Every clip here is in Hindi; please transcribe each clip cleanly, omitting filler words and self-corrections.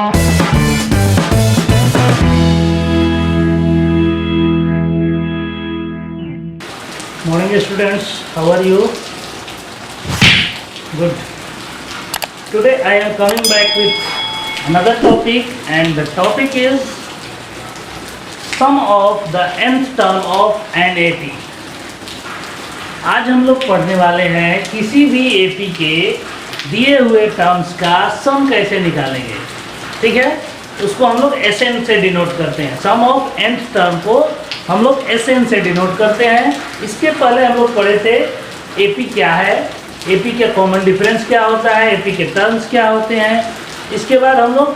Morning students, how are you? Good. Today I am coming back with another topic, and the topic is sum of the nth term of an AP. आज हम लोग पढ़ने वाले हैं किसी भी AP के दिए हुए टर्म्स का सम कैसे निकालेंगे। ठीक है, उसको हम लोग SN से डिनोट करते हैं। सम ऑफ nth टर्म को हम लोग SN से डिनोट करते हैं। इसके पहले हम लोग पढ़े थे AP क्या है, AP का कॉमन डिफरेंस क्या होता है, AP के टर्म्स क्या होते हैं। इसके बाद हम लोग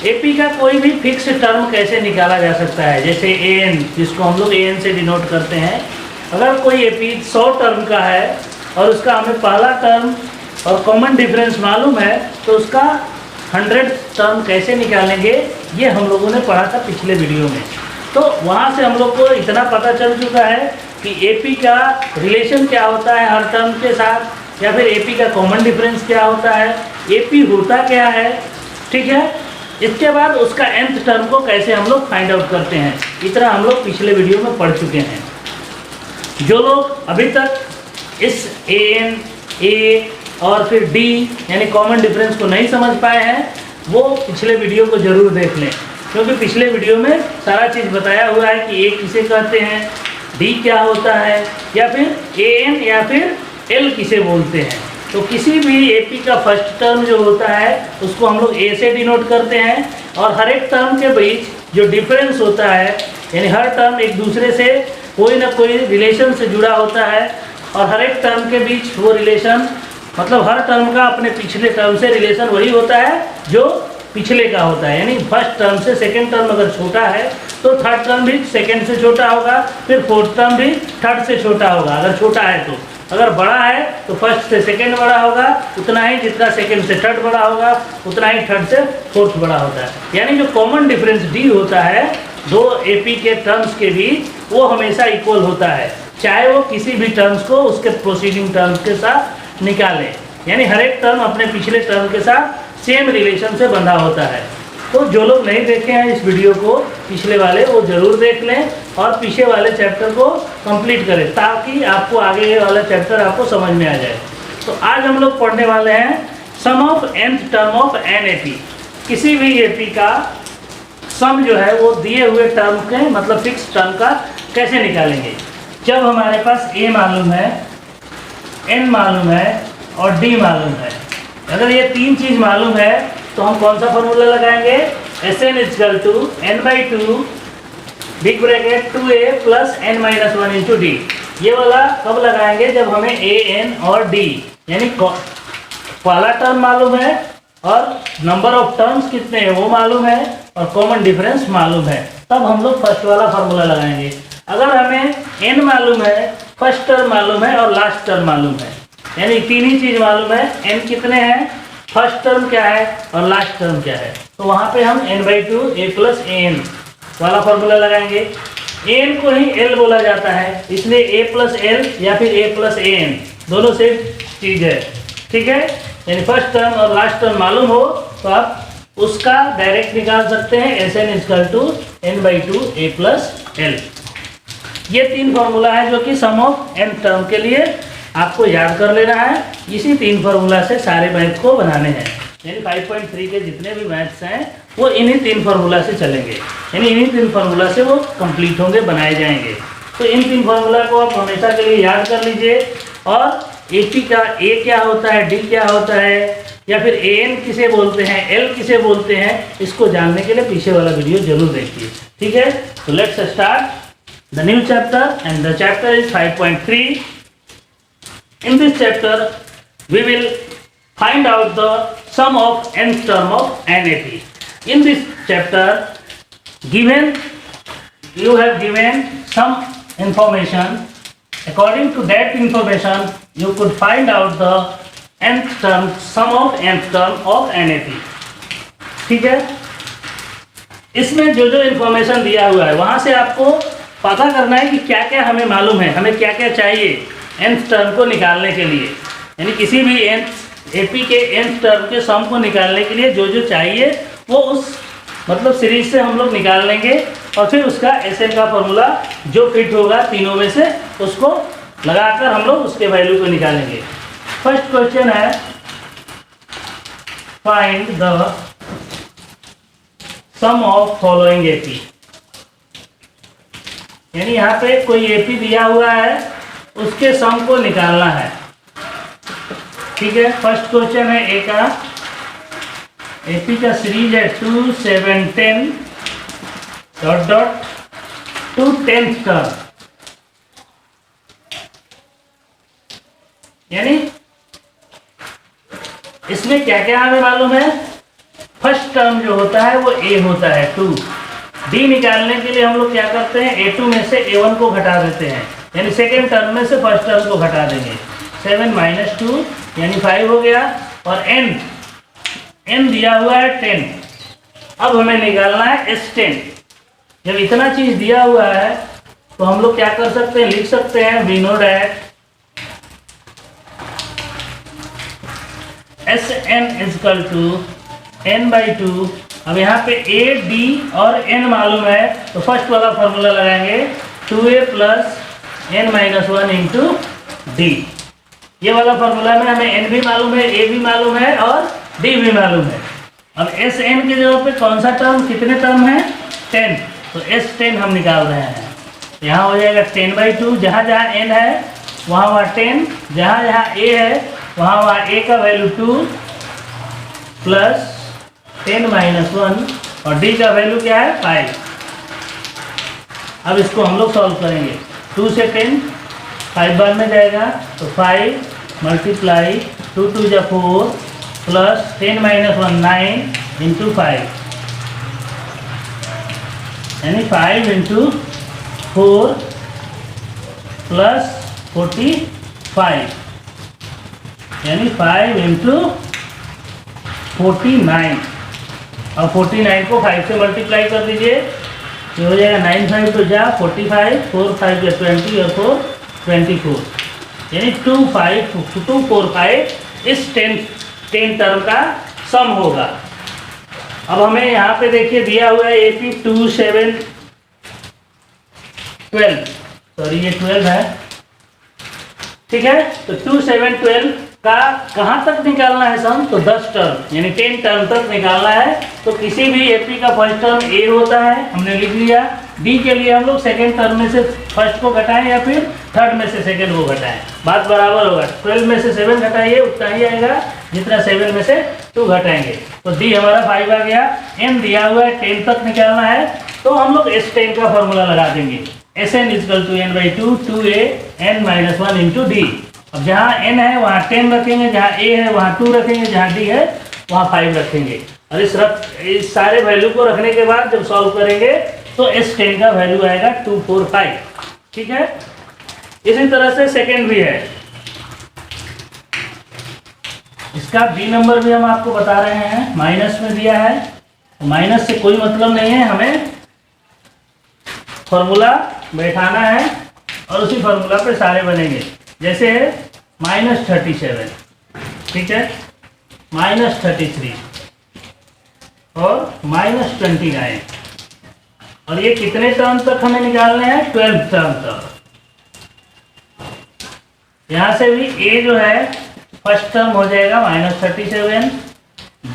AP का कोई भी फिक्स टर्म कैसे निकाला जा सकता है, जैसे AN, जिसको हम लोग AN से डिनोट करते हैं। अगर कोई AP 100 टर्म का है और उसका हमें पहला टर्म और कॉमन डिफरेंस मालूम है, तो उसका 100 टर्म कैसे निकालेंगे, ये हम लोगों ने पढ़ा था पिछले वीडियो में। तो वहाँ से हम लोग को इतना पता चल चुका है कि AP का रिलेशन क्या होता है हर टर्म के साथ, या फिर AP का कॉमन डिफरेंस क्या होता है, AP होता क्या है। ठीक है, इसके बाद उसका nth टर्म को कैसे हम लोग फाइंड आउट करते हैं, इतना हम लोग पिछले वीडियो में पढ़ चुके हैं। जो लोग अभी तक इस AN, A और फिर D यानी कॉमन डिफरेंस को नहीं समझ पाए हैं, वो पिछले वीडियो को ज़रूर देख लें, क्योंकि पिछले वीडियो में सारा चीज़ बताया हुआ है कि A किसे कहते हैं, D क्या होता है, या फिर AN या फिर L किसे बोलते हैं। तो किसी भी AP का फर्स्ट टर्म जो होता है उसको हम लोग A से डिनोट करते हैं, और हर एक टर्म के बीच जो डिफरेंस होता है, यानी हर टर्म एक दूसरे से कोई ना कोई रिलेशन से जुड़ा होता है, और हर एक टर्म के बीच वो रिलेशन, मतलब हर टर्म का अपने पिछले टर्म से रिलेशन वही होता है जो पिछले का होता है। यानी फर्स्ट टर्म से सेकंड टर्म अगर छोटा है तो थर्ड टर्म भी सेकंड से छोटा होगा, फिर फोर्थ टर्म भी थर्ड से छोटा होगा अगर छोटा है तो। अगर बड़ा है तो फर्स्ट से सेकंड बड़ा होगा उतना ही, जितना सेकंड से थर्ड बड़ा होगा उतना ही थर्ड से फोर्थ बड़ा होता है। यानी जो कॉमन डिफरेंस D होता है दो AP के टर्म्स के बीच, वो हमेशा इक्वल होता है, चाहे वो किसी भी टर्म्स को उसके प्रोसीडिंग टर्म्स के साथ निकालें। यानी हर एक टर्म अपने पिछले टर्म के साथ सेम रिलेशन से बंधा होता है। तो जो लोग नहीं देखे हैं इस वीडियो को पिछले वाले, वो ज़रूर देख लें और पीछे वाले चैप्टर को कंप्लीट करें, ताकि आपको आगे ये वाला चैप्टर आपको समझ में आ जाए। तो आज हम लोग पढ़ने वाले हैं sum of nth term of an AP। किसी भी AP का सम जो है वो दिए हुए टर्म के, मतलब फिक्स टर्म का कैसे निकालेंगे। जब हमारे पास A मालूम है, N मालूम है और D मालूम है, अगर ये तीन चीज़ मालूम है तो हम कौन सा फॉर्मूला लगाएंगे, SN = n/2 big bracket 2A + n-1 × D। ये वाला कब लगाएंगे, जब हमें A, N और D यानी पहला टर्म मालूम है और नंबर ऑफ टर्म्स कितने हैं वो मालूम है और कॉमन डिफरेंस मालूम है, तब हम लोग फर्स्ट वाला फार्मूला लगाएंगे। अगर हमें N मालूम है, फर्स्ट टर्म मालूम है और लास्ट टर्म मालूम है, यानी तीन ही चीज़ मालूम है, N कितने हैं, फर्स्ट टर्म क्या है और लास्ट टर्म क्या है, तो वहाँ पे हम n/2 A + AN वाला फार्मूला लगाएंगे। AN को ही L बोला जाता है, इसलिए A + L या फिर A + AN दोनों सेम चीज़ है। ठीक है, यानी फर्स्ट टर्म और लास्ट टर्म मालूम हो तो आप उसका डायरेक्ट निकाल सकते हैं, SN = n/2 A + L। ये तीन फार्मूला है जो कि सम ऑफ n टर्म के लिए आपको याद कर लेना है। इसी तीन फार्मूला से सारे मैथ को बनाने हैं, यानी 5.3 के जितने भी मैथ्स हैं वो इन्हीं तीन फार्मूला से चलेंगे, यानी इन्हीं तीन फार्मूला से वो कंप्लीट होंगे, बनाए जाएंगे। तो इन तीन फार्मूला को आप हमेशा के लिए याद कर लीजिए, और AP का A क्या होता है, D क्या होता है, या फिर AN किसे बोलते हैं, L किसे बोलते हैं, इसको जानने के लिए पीछे वाला वीडियो जरूर देखिए। ठीक है, तो let's start the new chapter, and the chapter is 5.3। In this chapter, we will find out the sum of nth term of an AP. In this chapter, you have given some information. According to that information, you could find out the nth term, sum of nth term of an AP. ठीक है, इसमें जो जो इंफॉर्मेशन दिया हुआ है वहाँ से आपको पता करना है कि क्या क्या हमें मालूम है, हमें क्या क्या चाहिए nth टर्म को निकालने के लिए। यानी किसी भी AP के nth टर्म के सम को निकालने के लिए जो जो चाहिए वो उस मतलब सीरीज से हम लोग निकाल लेंगे और फिर उसका Sn का फॉर्मूला जो फिट होगा तीनों में से उसको लगाकर हम लोग उसके वैल्यू को निकालेंगे। फर्स्ट क्वेश्चन है find the sum of following AP, यानी यहाँ पे कोई एपी दिया हुआ है उसके सम को निकालना है। ठीक है, फर्स्ट क्वेश्चन है ए का, एपी का सीरीज है 2 7 10 dot dot to 10th term, यानी इसमें क्या क्या हमें मालूम है। फर्स्ट टर्म जो होता है वो ए होता है 2। डी निकालने के लिए हम लोग क्या करते हैं, A2 में से A1 को घटा देते हैं, यानी सेकेंड टर्म में से फर्स्ट टर्म को घटा देंगे। 7 माइनस 2 यानी 5 हो गया, और n दिया हुआ है 10। अब हमें निकालना है S10। जब इतना चीज दिया हुआ है तो हम लोग क्या कर सकते हैं, लिख सकते हैं we know that Sn equal to n/2। अब यहाँ पे a, d और n मालूम है तो फर्स्ट वाला फॉर्मूला लगाएंगे 2a plus n-1 into D. ये वाला फॉर्मूला में हमें n भी मालूम है, a भी मालूम है और d भी मालूम है। अब Sn की जगह पे कौन सा टर्म, कितने टर्म है 10, तो S10 हम निकाल रहे हैं। यहाँ हो जाएगा 10/2, जहाँ जहाँ n है वहाँ 10, जहाँ जहाँ a है वहाँ a का वैल्यू 2 प्लस 10-1 और d का वैल्यू क्या है 5। अब इसको हम लोग सॉल्व करेंगे। 2 से 10 5 बार में जाएगा तो 5 मल्टीप्लाई 2 2 जा 4 प्लस 10-1 9 इंटू 5, यानी 5 इंटू 4 प्लस 45, यानी 5 इंटू 49। अब 49 को 5 से मल्टीप्लाई कर दीजिए, ये हो जाएगा 9 5 तो जा 45, 4 5 या 20 और 4 24, यानी 245 इस 10 टर्म का सम होगा। अब हमें यहाँ पे देखिए दिया हुआ है AP 2 7 12, सॉरी ये 12 है, ठीक है। तो 2 7 12 का कहाँ तक निकालना है सम, तो 10 टर्म यानी 10 टर्म तक निकालना है। तो किसी भी एपी का फर्स्ट टर्म ए होता है, हमने लिख लिया। डी के लिए हम लोग सेकेंड टर्म में से फर्स्ट को घटाएं या फिर थर्ड में से सेकेंड को घटाएं, बात बराबर होगा। 12 में से 7 घटाइए उतना ही आएगा जितना 7 में से 2 घटाएंगे। तो डी हमारा 5 आ गया। एन दिया हुआ है 10 तक निकालना है तो हम लोग S10 का फॉर्मूला लगा देंगे। Sn equal to n/2 2a n-1 into D. अब जहाँ n है वहाँ 10 रखेंगे, जहाँ a है वहाँ 2 रखेंगे, जहाँ d है वहाँ 5 रखेंगे। और इस सारे वैल्यू को रखने के बाद जब सॉल्व करेंगे तो S10 का वैल्यू आएगा 245, ठीक है। इसी तरह से सेकेंड भी है, इसका बी नंबर भी हम आपको बता रहे हैं, माइनस में दिया है। माइनस से कोई मतलब नहीं है, हमें फॉर्मूला बैठाना है और उसी फॉर्मूला पे सारे बनेंगे। जैसे है -37, ठीक है, -33 और -29, और ये कितने टर्म तक हमें निकालने हैं, 12 टर्म तक। यहाँ से भी a जो है फर्स्ट टर्म हो जाएगा -37,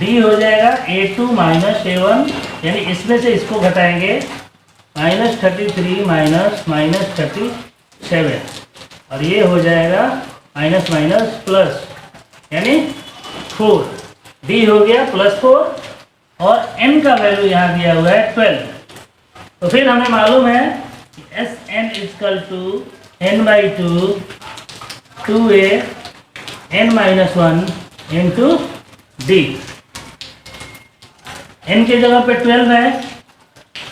d हो जाएगा a2 -a1, यानी इसमें से इसको घटाएंगे -33 -37, और ये हो जाएगा माइनस माइनस प्लस यानी 4, d हो गया +4 और n का वैल्यू यहाँ दिया हुआ है 12। तो फिर हमें मालूम है Sn equal to n/2 2a n-1 into D. n के जगह पे 12 है,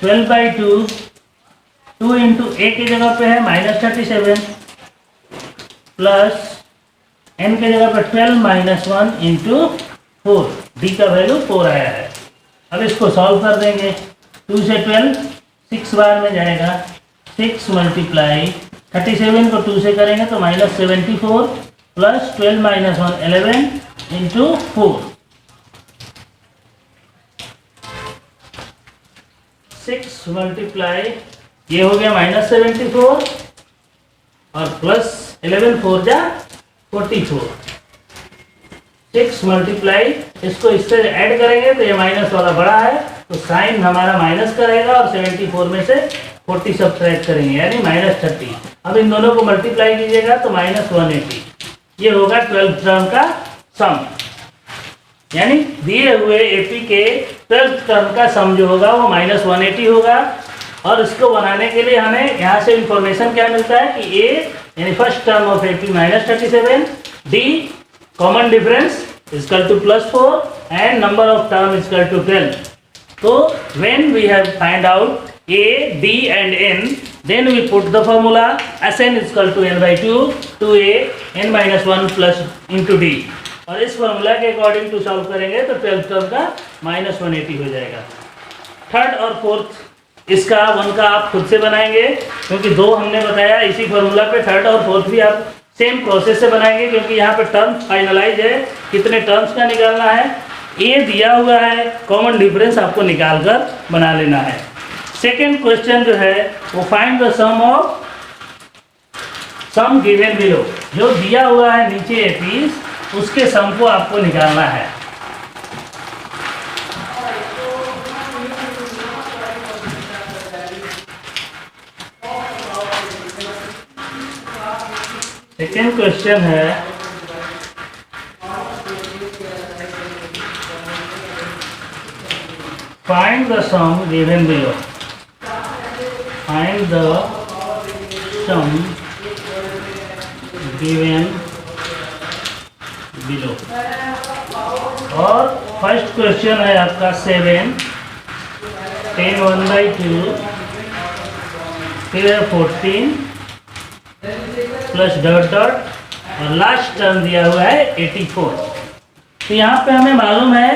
12/2 2 इंटू a की जगह पे है -37 प्लस n के जगह पे 12 - 1 इंटू 4, d का वैल्यू 4 आया है। अब इसको सॉल्व कर देंगे। 2 से 12 6 बार में जाएगा, 6 मल्टीप्लाई 37 को 2 से करेंगे तो -74 प्लस 12 - 1 11 इंटू 4, 6 मल्टीप्लाई ये हो गया -74 और प्लस 11 4 जा 44। 6 मल्टीप्लाई इसको इससे ऐड करेंगे तो ये माइनस वाला बड़ा है तो साइन हमारा माइनस करेगा और 74 में से 40 सब्ट्रैक्ट करेंगे यानी -30। अब इन दोनों को मल्टीप्लाई कीजिएगा तो -180। ये होगा 12th टर्म का सम, यानी दिए हुए एपी के 12th टर्म का सम जो होगा वो -180 होगा। और इसको बनाने के लिए हमें यहाँ से इंफॉर्मेशन क्या मिलता है कि ए यानी first term of AP -37, D common difference equal to +4 and number of term equal to 12। तो when we have find out a, d and n, then we put the formula Sn is equal to n/2 2a n-1 plus into d। और इस फॉर्मूला के अकॉर्डिंग टू सॉल्व करेंगे तो 12th टर्म का -180 हो जाएगा। थर्ड और फोर्थ इसका 1 का आप खुद से बनाएंगे क्योंकि 2 हमने बताया इसी फॉर्मूला पे। थर्ड और फोर्थ भी आप सेम प्रोसेस से बनाएंगे क्योंकि यहाँ पे टर्म्स फाइनलाइज है, कितने टर्म्स का निकालना है। ए दिया हुआ है, कॉमन डिफरेंस आपको निकाल कर बना लेना है। सेकेंड क्वेश्चन जो है वो find the sum given below, जो दिया हुआ है नीचे एपीज उसके सम को आपको निकालना है। सेकेंड क्वेश्चन है find the sum given below. Find the sum given below। और फर्स्ट क्वेश्चन है आपका 7 10 1/2 फिर 14 प्लस डॉट डॉट और लास्ट टर्म दिया हुआ है 84। तो यहाँ पे हमें मालूम है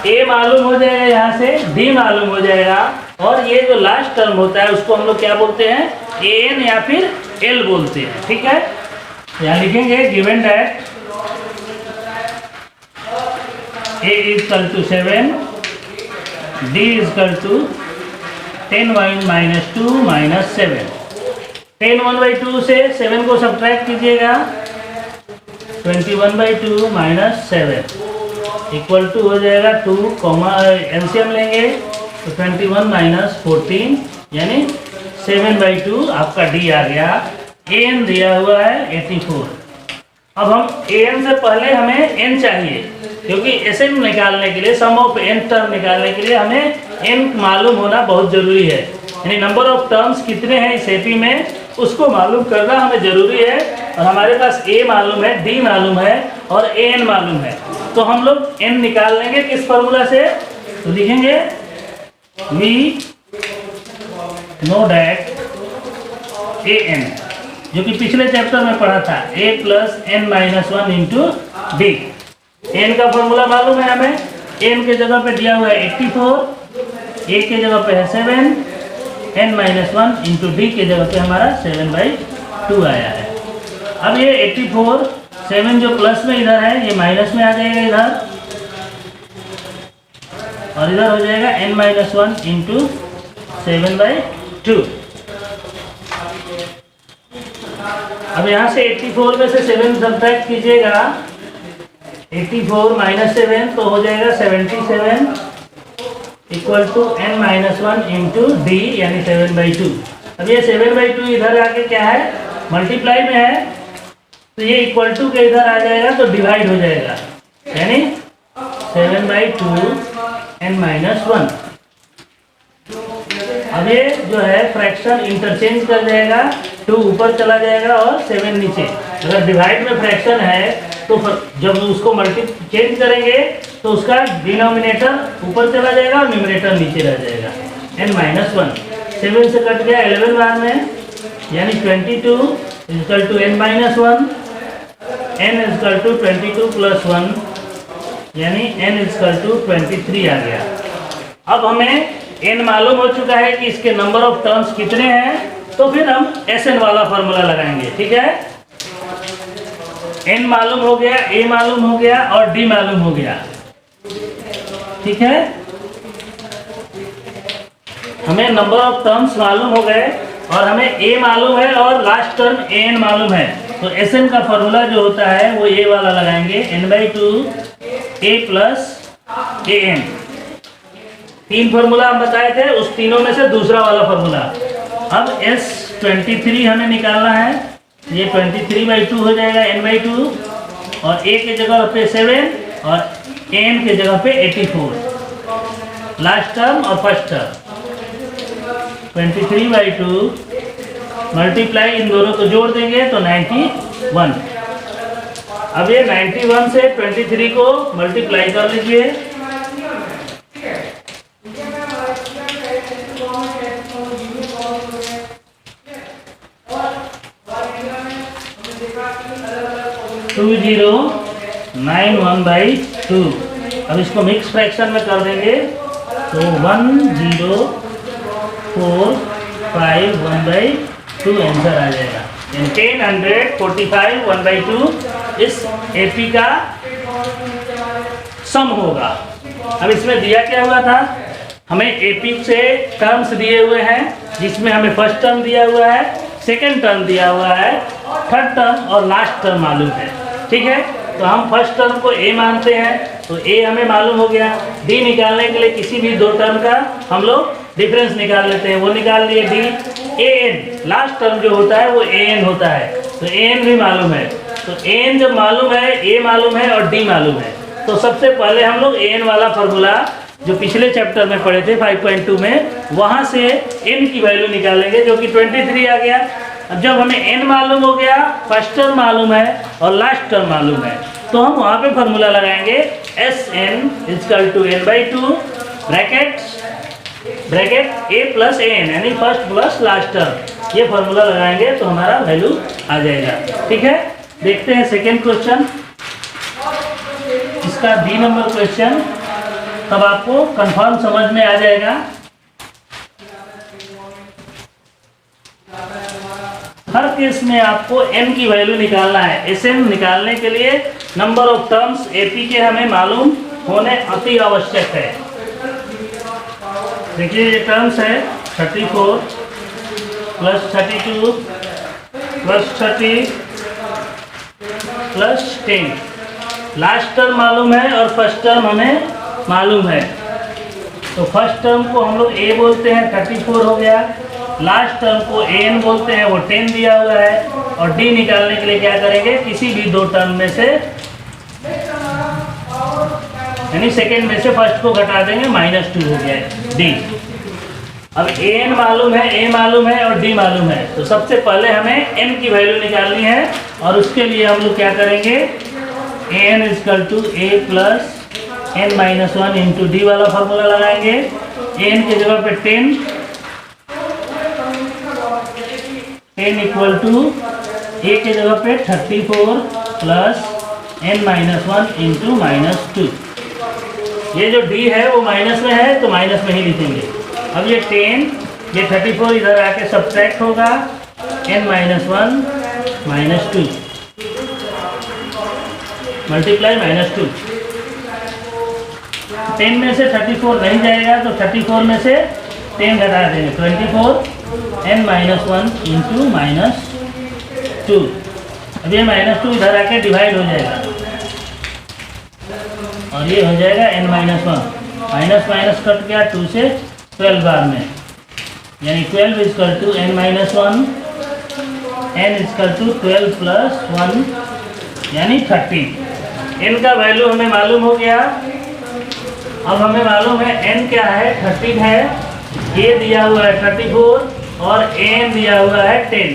ए मालूम हो जाएगा, यहाँ से डी मालूम हो जाएगा और ये जो लास्ट टर्म होता है उसको हम लोग क्या बोलते हैं, ए एन या फिर एल बोलते हैं। ठीक है, यहाँ लिखेंगे given that A is equal to 7, D is equal to 10 - 2 - 7। 10 1/2 से 7 को सब्ट्रैक्ट कीजिएगा 21/2 - 7 इक्वल टू हो जाएगा 2, एलसीएम लेंगे तो 21 - 14 यानी 7/2 आपका डी आ गया। एन दिया हुआ है 84। अब हम एन से पहले हमें एन चाहिए क्योंकि एसएन निकालने के लिए, सम ऑफ एन टर्म निकालने के लिए हमें एन मालूम होना बहुत ज़रूरी है। यानी नंबर ऑफ टर्म्स कितने हैं इस एपी में उसको मालूम करना हमें ज़रूरी है। और हमारे पास ए मालूम है, डी मालूम है और ए एन मालूम है। तो हम लोग एन निकाल लेंगे किस फॉर्मूला से, तो लिखेंगे we know that A N, जो कि पिछले चैप्टर में पढ़ा था, a + n-1 into D. N का फॉर्मूला मालूम है हमें। एन के जगह पे दिया हुआ है 84, ए के जगह पे है 7, n-1 इंटू डी के जगह पे हमारा 7/2 आया है। अब ये 84 7 जो प्लस में इधर है ये माइनस में आ जाएगा इधर, और इधर हो जाएगा n-1 इंटू 7/2। अब यहाँ से 84 में से 7 सब्ट्रैक्ट कीजिएगा, 84 - 7 तो हो जाएगा 77 equal to n-1 into D यानी 7/2। अब ये 7/2 इधर आके क्या है, मल्टीप्लाई में है तो ये इक्वल टू के इधर आ जाएगा तो डिवाइड हो जाएगा यानी 7/2 n-1। अब ये जो है फ्रैक्शन इंटरचेंज कर जाएगा, 2 ऊपर चला जाएगा और 7 नीचे। अगर डिवाइड में फ्रैक्शन है तो जब उसको चेंज करेंगे तो उसका डिनोमिनेटर ऊपर चला जाएगा और न्यूमरेटर नीचे रह जाएगा n-1। 7 से कट गया 11 बार में यानी 22 equal to n-1, n equal to 22 + 1 यानी n इक्वल टू 23 आ गया। अब हमें n मालूम हो चुका है कि इसके नंबर ऑफ टर्म्स कितने हैं, तो फिर हम Sn वाला फॉर्मूला लगाएंगे। ठीक है, n मालूम हो गया, a मालूम हो गया और d मालूम हो गया। ठीक है, हमें नंबर ऑफ टर्म्स मालूम हो गए और हमें ए मालूम है और लास्ट टर्म एन मालूम है। तो एस एन का फॉर्मूला जो होता है वो ये वाला लगाएंगे, n/2 a plus A N. 3 formula हम बताए थे, उस तीनों में से दूसरा वाला फार्मूला। अब S23 हमें निकालना है, ये 23/2 हो जाएगा n/2 और a के जगह पे 7 और n के जगह पे 84, लास्ट टर्म और फर्स्ट टर्म। 23/2 मल्टीप्लाई इन दोनों को जोड़ देंगे तो 91। अब ये 91 से 23 को मल्टीप्लाई कर लीजिए, टू 2091/2। अब इसको मिक्स फ्रैक्शन में कर देंगे तो 1045 1/2 आंसर आ जाएगा। 1045 1/2 इस एपी का सम होगा। अब इसमें दिया क्या हुआ था, हमें एपी से टर्म्स दिए हुए हैं, जिसमें हमें फर्स्ट टर्म दिया हुआ है, सेकेंड टर्म दिया हुआ है, थर्ड टर्म और लास्ट टर्म मालूम है। ठीक है, तो हम फर्स्ट टर्म को ए मानते हैं, तो ए हमें मालूम हो गया। डी निकालने के लिए किसी भी दो टर्म का हम लोग डिफरेंस निकाल लेते हैं, वो निकाल लिए D. A N last term जो होता है वो ए एन होता है, तो ए एन भी मालूम है। तो ए एन जब मालूम है, ए मालूम है और डी मालूम है, तो सबसे पहले हम लोग ए एन वाला फार्मूला जो पिछले चैप्टर में पढ़े थे 5.2 में, वहाँ से n की वैल्यू निकालेंगे जो कि 23 आ गया। अब जब हमें n मालूम हो गया, फर्स्ट टर्म मालूम है और लास्ट टर्म मालूम है, तो हम वहाँ पे फार्मूला लगाएंगे Sn = n/2 bracket a plus A N, यानी फर्स्ट प्लस लास्ट टर्म। ये फार्मूला लगाएंगे तो हमारा वैल्यू आ जाएगा। ठीक है, देखते हैं सेकेंड क्वेश्चन, इसका बी नंबर क्वेश्चन। तब आपको कंफर्म समझ में आ जाएगा। हर केस में आपको n की वैल्यू निकालना है। Sn निकालने के लिए नंबर ऑफ टर्म्स एपी के हमें मालूम होने अति आवश्यक है। देखिए ये टर्म्स है 34 plus 32 plus 30 plus 10। Last term मालूम है और फर्स्ट टर्म हमें मालूम है, तो फर्स्ट टर्म को हम लोग a बोलते हैं, 34 हो गया। लास्ट टर्म को an बोलते हैं, वो 10 दिया हुआ है। और d निकालने के लिए क्या करेंगे, किसी भी दो टर्म में से, यानी सेकेंड में से फर्स्ट को घटा देंगे, -2 हो गया d। अब an मालूम है, a मालूम है और d मालूम है, तो सबसे पहले हमें n की वैल्यू निकालनी है और उसके लिए हम लोग क्या करेंगे, an = a plus n-1 into D वाला फार्मूला लगाएंगे। n के जगह पे 10 = a के जगह पे 34 प्लस n-1 इंटू -2। ये जो d है वो माइनस में है, तो माइनस में ही लिखेंगे। अब ये 10, ये 34 इधर आके सब्ट्रैक्ट होगा, n-1 -2 मल्टीप्लाई -2। 10 में से 34 नहीं जाएगा, तो 34 में से 10 घटा देंगे, 24 n-1 इंटू -2। अब ये -2 इधर आके डिवाइड हो जाएगा और ये हो जाएगा n-1। माइनस माइनस कट गया, 2 से 12 बार में, यानी 12 = n-1, n = 12 प्लस 1 यानी 30। n का वैल्यू हमें मालूम हो गया। अब हमें मालूम है n क्या है, 13 है, a दिया हुआ है 34 और n दिया हुआ है 10।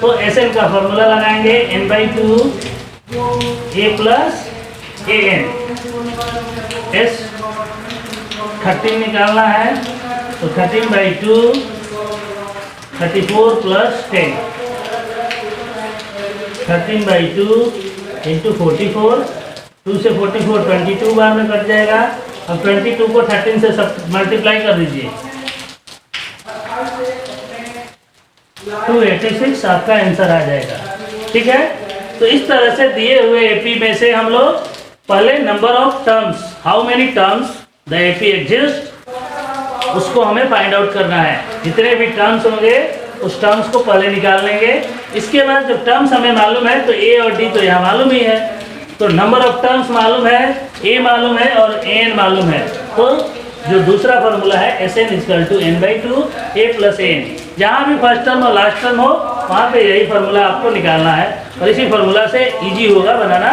तो Sn का फॉर्मूला लगाएंगे, n/2 a plus A N. S 13 निकालना है, तो 13/2 34 प्लस 10, 13/2 इंटू 44, 2 से 44 22 बार में कट जाएगा। अब 22 को 13 से सब मल्टीप्लाई कर दीजिए, 286 आपका आंसर आ जाएगा। ठीक है, तो इस तरह से दिए हुए एपी में से हम लोग पहले number of terms, how many terms the AP exist, उसको हमें फाइंड आउट करना है। जितने भी टर्म्स होंगे उस टर्म्स को पहले निकाल लेंगे। इसके बाद जब टर्म्स हमें मालूम है तो ए और डी तो यहाँ मालूम ही है, तो नंबर ऑफ टर्म्स मालूम है, ए मालूम है और एन मालूम है। तो जो दूसरा फार्मूला है Sn = n/2 a + n, जहाँ भी फर्स्ट टर्म और लास्ट टर्म हो वहाँ पे यही फार्मूला आपको निकालना है और इसी फार्मूला से इजी होगा बनाना।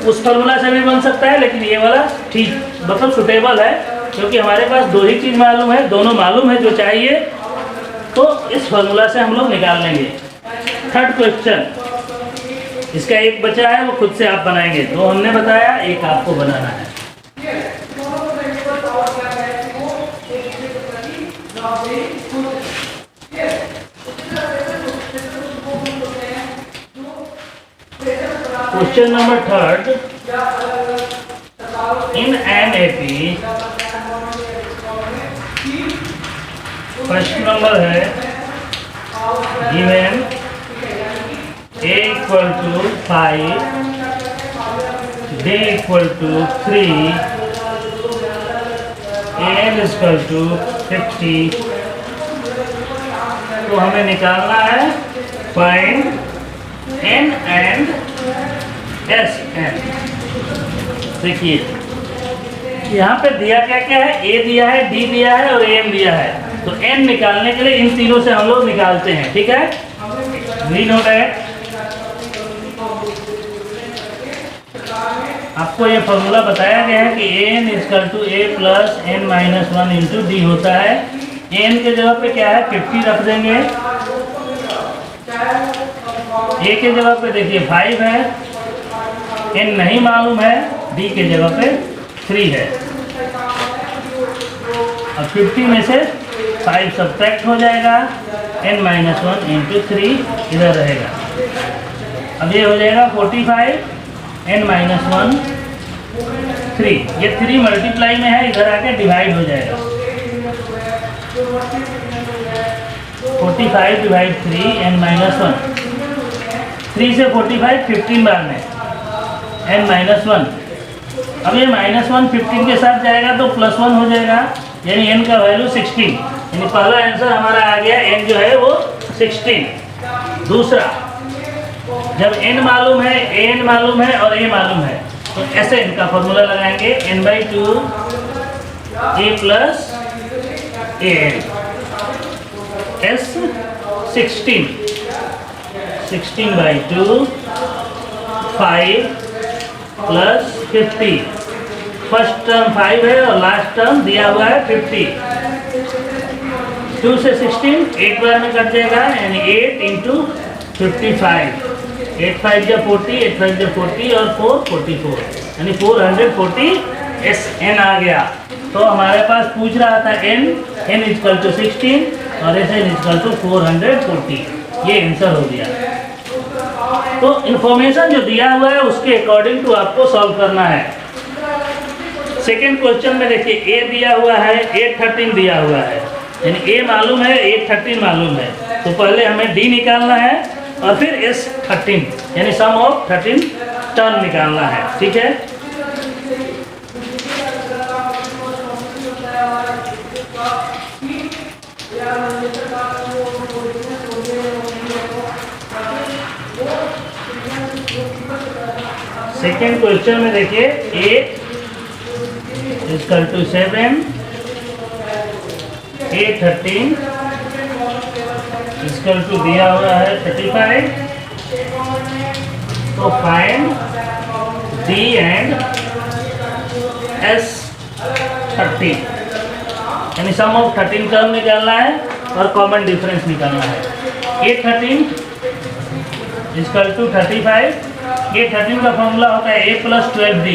उस फार्मूला से भी बन सकता है लेकिन ये वाला ठीक मतलब सुटेबल है, क्योंकि हमारे पास दो ही चीज़ मालूम है, दोनों मालूम है जो चाहिए, तो इस फार्मूला से हम लोग निकाल लेंगे। थर्ड क्वेश्चन, इसका एक बचा है वो खुद से आप बनाएंगे। दो हमने बताया, एक आपको बनाना है। Question number third, in an AP first number है गिवन a = 5, d = 3, n = 50। तो हमें निकालना है फाइंड n एंड Sn। देखिए यहाँ पे दिया क्या क्या है, a दिया है, d दिया है और m दिया है। तो n निकालने के लिए इन तीनों से हम लोग निकालते हैं, ठीक है। वी नो दैट आपको ये फॉर्मूला बताया गया है कि n = a + n - 1 × d होता है। n के जगह पे क्या है 50 रख देंगे, a के जगह पे देखिए 5 है, n नहीं मालूम है, d के जगह पे 3 है। अब 50 में से 5 सब्ट्रैक्ट हो जाएगा, n - 1 × 3 इधर रहेगा। अब ये हो जाएगा 45, n - 1 3, ये 3 मल्टीप्लाई में है, इधर आके डिवाइड हो जाएगा। 45 / 3 n - 1, 3 से 45 15 बार में n - 1। अब ये -1 15 के साथ जाएगा तो +1 हो जाएगा, यानी n का वैल्यू 16, यानी पहला आंसर हमारा आ गया, n जो है वो 16। दूसरा, जब n मालूम है, an मालूम है और a मालूम है, तो ऐसे इनका फॉर्मूला लगाएंगे n/2 a + an s 16 16/2 5 + 50। First term 5 है और लास्ट टर्म दिया हुआ है 50। 2 से 16 8 बार में कट जाएगा, यानी 8 × 55, 8 × 5 = 40, 8 × 5 = 40 और 4 44, यानी 440 Sn आ गया। तो हमारे पास पूछ रहा था n = 16 और Sn = 440, ये आंसर हो गया। तो इन्फॉर्मेशन जो दिया हुआ है उसके अकॉर्डिंग टू आपको सॉल्व करना है। सेकेंड क्वेश्चन में देखिए a दिया हुआ है, 813 दिया हुआ है, यानी a मालूम है, 813 मालूम है, तो पहले हमें d निकालना है और फिर S13 यानी सम ऑफ 13 टर्म निकालना है, ठीक है। सेकेंड क्वेश्चन में देखिए 8 = 7, A13 = दिया हुआ है 35, तो फाइंड D एंड S13, यानी सम ऑफ 13 टर्म निकालना है और कॉमन डिफरेंस निकालना है। A13 = 35, A13 का फॉर्मूला होता है a + 12d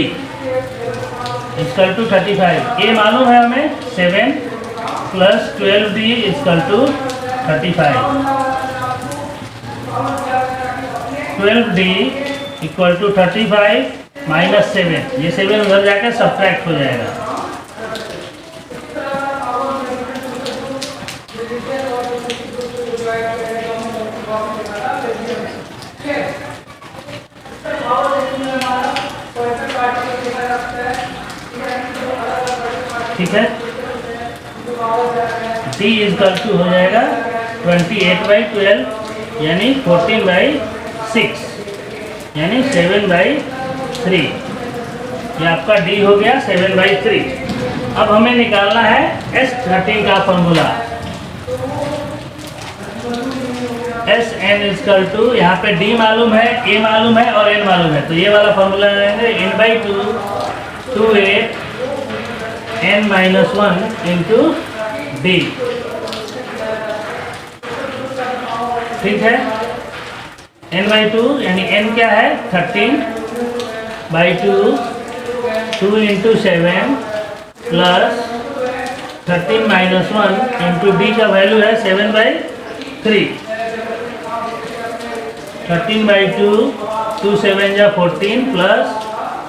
= 35। a मालूम है हमें 7 + 12d = 35। 12d = 35 - 7, ये 7 उधर जाकर सब्ट्रैक्ट हो जाएगा। ठीक है, D इजकल टू हो जाएगा 28/12 यानी 14/6 यानी 7/3। ये आपका D हो गया 7/3। अब हमें निकालना है S13 का फॉर्मूला। Sn इजकल टू, यहाँ पे D मालूम है, A मालूम है और N मालूम है, तो ये वाला फॉर्मूला रहेंगे n/2 2a n-1 into D। ठीक है, n/2 यानी n क्या है 13/2 2 इंटू 7 प्लस 13-1 इंटू D का वैल्यू है 7/3। 13/2 2 7 जा 14 प्लस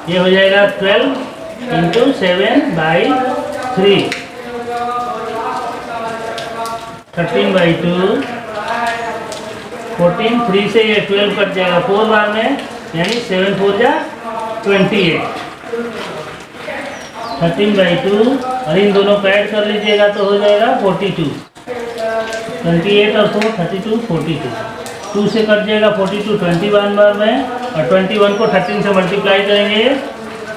ये हो जाएगा 12 इंटू 7/3। 13/2 14 3 से ये 12 कट जाएगा 4 बार में यानी 7 4 जा 28। 13/2 और इन दोनों को ऐड कर लीजिएगा तो हो जाएगा 42। 28 और 4 32 42। 2 से कट जाएगा 42 21 बार में और 21 को 13 से मल्टीप्लाई करेंगे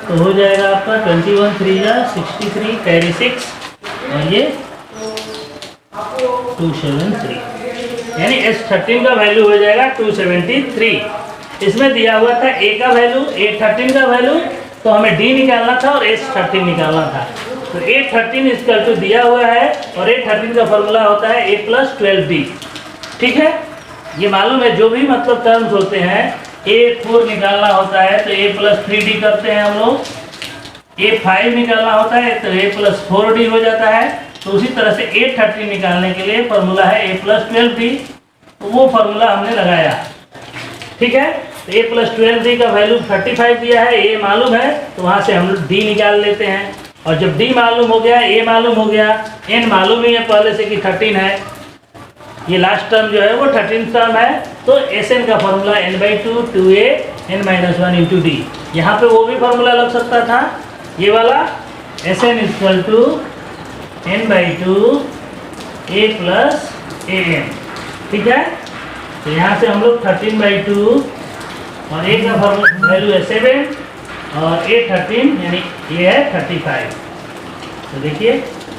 तो हो जाएगा आपका 21 3 जा 63 कैरी 6 और ये 273 यानी S13 का वैल्यू हो जाएगा 273। इसमें दिया हुआ था A का वैल्यू, A13 का वैल्यू, तो हमें D निकालना था और S13 निकालना था। तो A13 इजकल टू दिया हुआ है और A13 का फॉर्मूला होता है A + 12D। ठीक है, ये मालूम है जो भी मतलब टर्म्स होते हैं A4 निकालना होता है तो A + 3D करते हैं हम लोग, A5 निकालना होता है तो A + 4D हो जाता है। तो उसी तरह से A13 निकालने के लिए फॉर्मूला है A + 12D, तो वो फॉर्मूला हमने लगाया। ठीक है, तो A + 12D का वैल्यू 35 दिया है, A मालूम है तो वहाँ से हम लोग D निकाल लेते हैं। और जब D मालूम हो गया, A मालूम हो गया, N मालूम ही है पहले से कि 13 है, ये लास्ट टर्म जो है वो 13 टर्म है, तो Sn का formula n/2 2a n-1 into D। यहाँ पे वो भी फॉर्मूला लग सकता था, ये वाला Sn equal to n/2 a + an। ठीक है, तो यहाँ से हम लोग 13/2 और A का वैल्यू है 7 और A13 यानी ये है 35। तो देखिए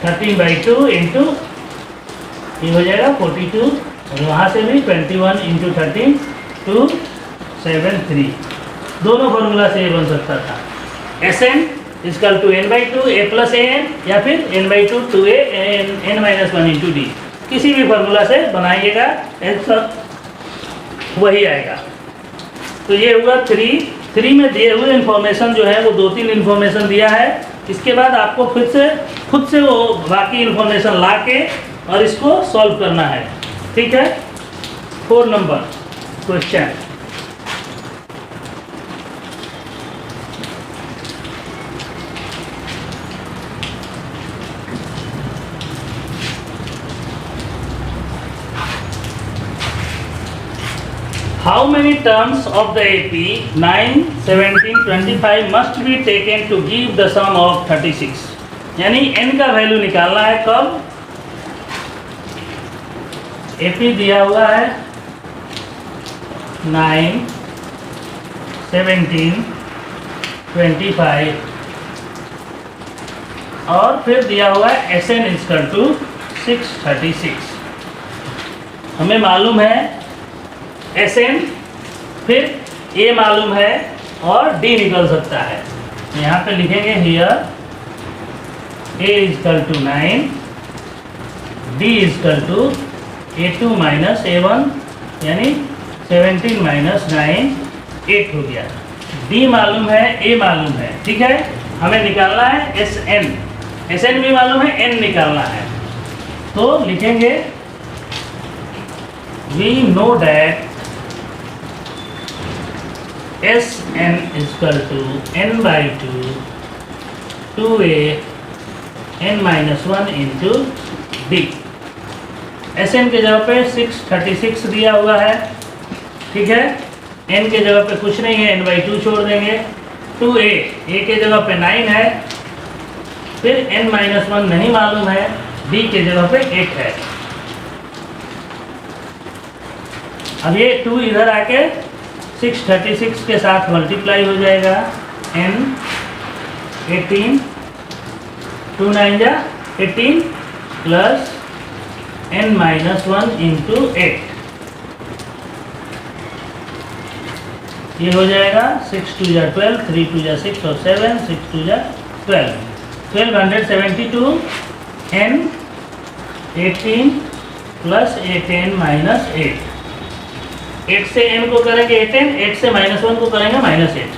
13/2 इंटू ये हो जाएगा 42 और वहाँ से भी 21 इंटू 13 273। दोनों फॉर्मूला से ये बन सकता था Sn equal to n/2 a + an या फिर n/2 2a n-1 into D। किसी भी फॉर्मूला से बनाइएगा आंसर वही आएगा। तो ये हुआ 3 में दिए हुए इन्फॉर्मेशन जो है वो 2-3 इन्फॉर्मेशन दिया है। इसके बाद आपको फिर से खुद से वो बाकी इन्फॉर्मेशन ला के और इसको सॉल्व करना है। ठीक है, 4 number question. How many terms of the AP 9, 17, 25 must be taken to give the sum of 36? यानी n का वैल्यू निकालना है कब? AP दिया हुआ है 9, 17, 25 और फिर दिया हुआ है Sn इजकल टू 636। हमें मालूम है Sn, फिर A मालूम है और D निकल सकता है। यहाँ पे लिखेंगे here A equal to 9, D equal to A2 - A1 यानी 17 - 9 8 हो गया। D मालूम है, A मालूम है। ठीक है, हमें निकालना है Sn भी मालूम है, N निकालना है। तो लिखेंगे we know that Sn equal to n/2 2a n-1 into D। Sn के जगह पे 636 दिया हुआ है। ठीक है, n के जगह पे कुछ नहीं है, n/2 छोड़ देंगे। 2a, a के जगह पे 9 है, फिर n-1 नहीं मालूम है b के जगह पे 8 है। अब ये 2 इधर आके 636 के साथ मल्टीप्लाई हो जाएगा। n 18, 2 9 जा 18 प्लस n माइनस 1 इंटू 8, ये हो जाएगा 6 2 जा 12, 3 2 जा 6 और 7, 6 2 जा 12, 1272 n 18 प्लस 8n माइनस 8, 8 से n को करेंगे 8n, 8 से माइनस 1 को करेंगे माइनस 8।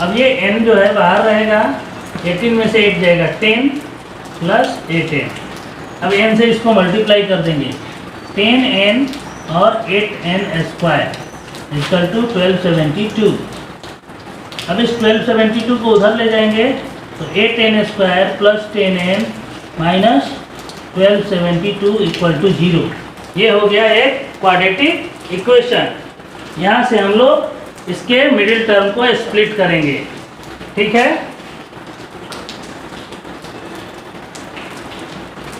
अब ये n जो है बाहर रहेगा, 18 में से 8 जाएगा 10 प्लस 8n। अब n से इसको मल्टीप्लाई कर देंगे, 10n और 8n स्क्वायर इक्वल टू 1272। अब इस 1272 को उधर ले जाएंगे तो 8n square plus 10n minus 1272 equal to 0। ये हो गया एक क्वाड्रेटिक इक्वेशन। यहाँ से हम लोग इसके मिडिल टर्म को स्प्लिट करेंगे, ठीक है।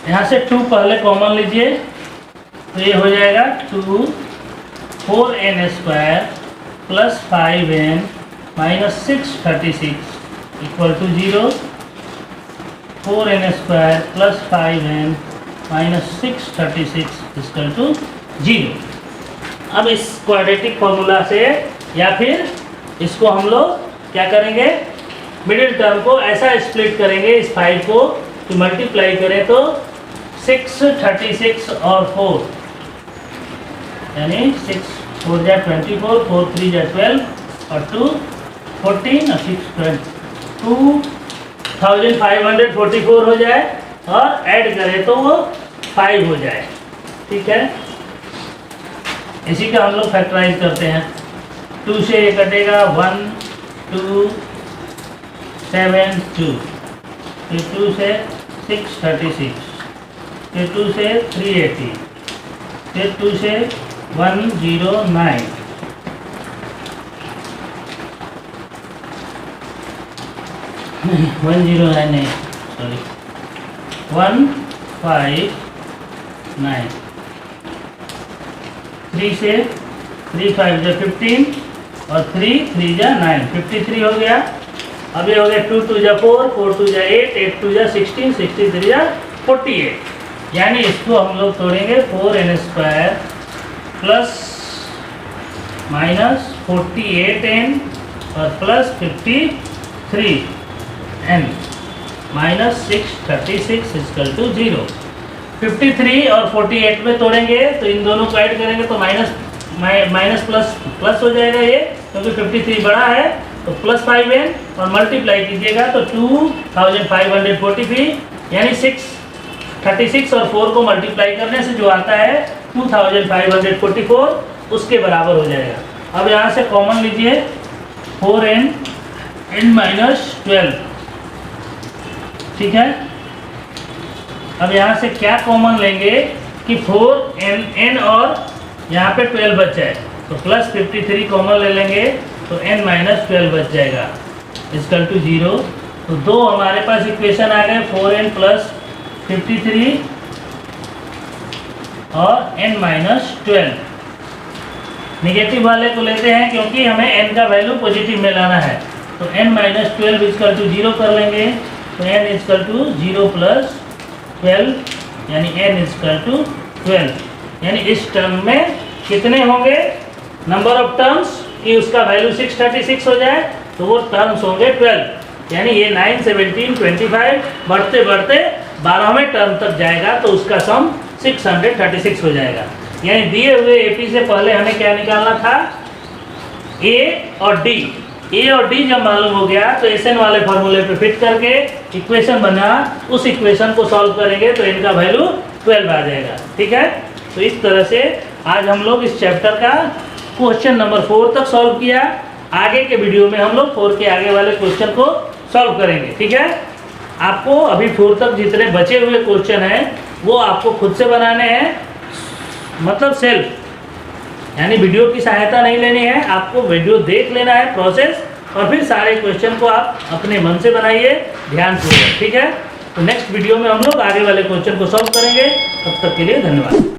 यहाँ से 2 पहले कॉमन लीजिए तो ये हो जाएगा 2 4n square plus 5n minus 636 equal to 0, 4n square plus 5n minus 636 equal to 0। अब इस क्वाड्रेटिक फॉर्मूला से या फिर इसको हम लोग क्या करेंगे, मिडिल टर्म को ऐसा स्प्लिट करेंगे इस 5 को कि मल्टीप्लाई करें तो 6 36 और 4 यानी 6 4 जा 24, 4 3 जा 12 और 2 14 और 6 12, 2544 हो जाए और ऐड करें तो वो 5 हो जाए, ठीक है। इसी का हम लोग फैक्टराइज करते हैं। 2 से ये कटेगा 1 2 7 2, फिर 2 से 636, फिर 2 से 380, फिर 2 से 109, नहीं सॉरी 159, 3 से 3 5 जा 15 और 3 3 जा 9, 53 हो गया। अब ये हो गया 2 2 जा 4, 4 2 जा 8, 8 2 जा 16, 63 जा 48। यानी इसको हम लोग तोड़ेंगे 4n square plus minus 48n और plus 53n minus 636 equal to 0। 53 और 48 में तोड़ेंगे तो इन दोनों को ऐड करेंगे तो माइनस प्लस हो जाएगा ये, क्योंकि 53 बड़ा है तो प्लस 5n और मल्टीप्लाई कीजिएगा तो 2543 यानी 636 और 4 को मल्टीप्लाई करने से जो आता है 2544 उसके बराबर हो जाएगा। अब यहाँ से कॉमन लीजिए 4n माइनस 12, ठीक है। अब यहाँ से क्या कॉमन लेंगे कि 4n और यहाँ पे 12 बच जाए तो प्लस 53 कॉमन ले लेंगे तो n माइनस 12 बच जाएगा इक्वल टू 0। तो दो हमारे पास इक्वेशन आ गए 4n प्लस 53 और n माइनस 12। निगेटिव वाले को लेते हैं क्योंकि हमें n का वैल्यू पॉजिटिव में लाना है, तो n माइनस 12 इक्वल टू 0 कर लेंगे तो n इक्वल टू 0 प्लस 12 यानी n इक्वल टू 12। यानी इस टर्म में कितने होंगे नंबर ऑफ टर्म्स कि उसका वैल्यू 636 हो जाए तो वो टर्म्स होंगे 12। यानी ये 9 17 25 बढ़ते बढ़ते 12वें टर्म तक जाएगा तो उसका सम 636 हो जाएगा। यानी दिए हुए एपी से पहले हमें क्या निकालना था, ए और डी। ए और डी जब मालूम हो गया तो एसएन वाले फार्मूले पे फिट करके इक्वेशन बना, उस इक्वेशन को सॉल्व करेंगे तो इनका वैल्यू 12 आ जाएगा, ठीक है। तो इस तरह से आज हम लोग इस चैप्टर का क्वेश्चन नंबर 4 तक सॉल्व किया। आगे के वीडियो में हम लोग 4 के आगे वाले क्वेश्चन को सॉल्व करेंगे, ठीक है। आपको अभी 4 तक जितने बचे हुए क्वेश्चन हैं वो आपको खुद से बनाने हैं, मतलब सेल्फ, यानी वीडियो की सहायता नहीं लेनी है, आपको वीडियो देख लेना है, प्रोसेस और फिर सारे क्वेश्चन को आप अपने मन से बनाइए, ध्यान से, ठीक है। तो नेक्स्ट वीडियो में हम लोग आगे वाले क्वेश्चन को सॉल्व करेंगे। तब तक के लिए धन्यवाद।